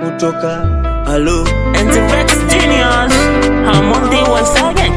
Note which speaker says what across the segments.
Speaker 1: kutoka halo
Speaker 2: and the Vex Genius Hamondi once again.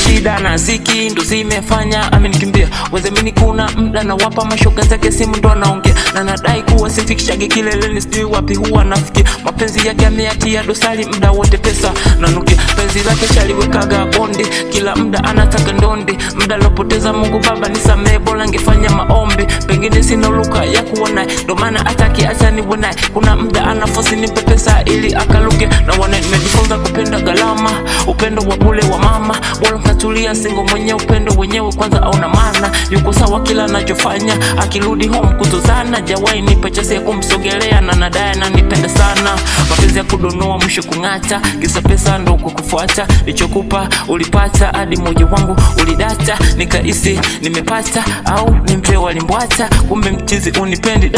Speaker 2: Shida na ziki ndo zimefanya amenikimbia. Wezemini kuna mda na wapa mashoga zake simu ndo anaongea. Na nadai kuwa simfikishage kileleni sijui wapi huwa nafikia. Mapenzi yake ameatia dosari mda wote pesa nanukia. Penzi lake shaliwekaga bondi kila mda anataka ndondi. Mda lopoteza Mungu baba nisamee bora ngefanya maombi. Pengine sina luka ya kuona ndo maana ataki acha niwe. Kuna mda anafosi nipe pesa ili akaluke. Na wana nimejifunza kupenda galama. Upendo wa bule wa mama bora katulia singo mwenye upendo wenyewe kwanza auna maana. Yuko sawa kila anachofanya akirudi home kutozana. Jawai nipe chance ya kumsogelea na nadai na nipenda sana. Mapenzi ya kudonoa mwisho kungata. Kisa pesa ndo kukufuata. Lichokupa ulipata hadi moyo wangu ulidata. Nikaisi nimepata au nimpe walimbwata. Kumbe mchizi unipendi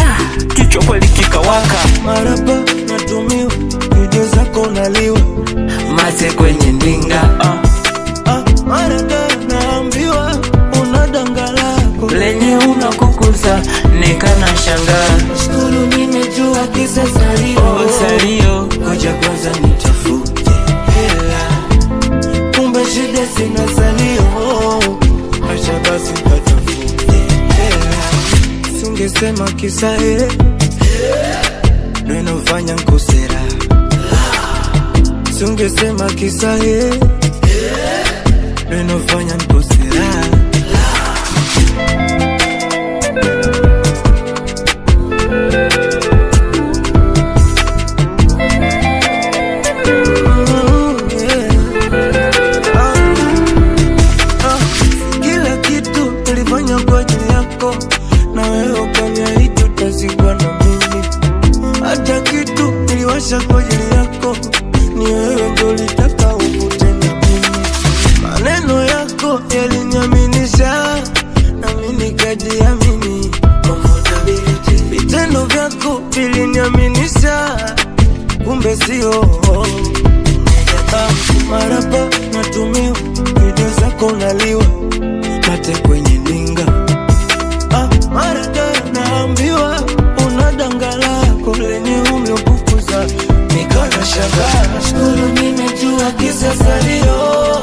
Speaker 2: kichwa kweli kikawaka.
Speaker 1: Maraba natumiwa video zako naliwa.
Speaker 2: Mate kwenye ndinga
Speaker 1: Marada naambiwa unadanga lako
Speaker 2: lenye unakukuza nikana shangaa.
Speaker 1: Skulu nimejua kisa salio
Speaker 2: salio.
Speaker 1: Koja kwanza nitafute hela. Kumbe shida sina salio. Acha basi katafute hela. Sungesema kisa ndo inafanya nkosera. Sungesema kisa ndo inafanya nkosera. Kila kitu nilifanya kwa ajili yako. Na wewe ukaniahidi utazikwa na mimi. Hata kitu niliwasha kwa ajili yako. Ni wewe ndo ulitaka uvute na mimi. Maneno yako yaliniaminisha na mimi nikajiamini. Vitendo vyako viliniaminisha kumbe sio. Maraba natumiwa video zako naliwa. Mate kwenye ndinga Marada naambiwa unadanga lako lenye umlokukuza. Nikana shangaa. Skulu nimejua kisa salio.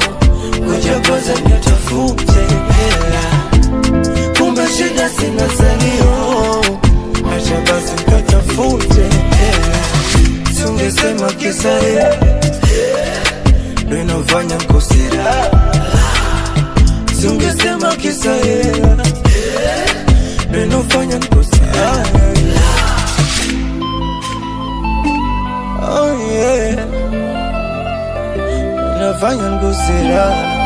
Speaker 1: Koja kwanza nitafute hela. Kumbe shida sina salio. Acha basi nikatafute hela. Sungesema kisa ndo inafanya nkosera. Sungesema kisa ndo inafanya nkosera. Oh yeah, inafanya nkosera.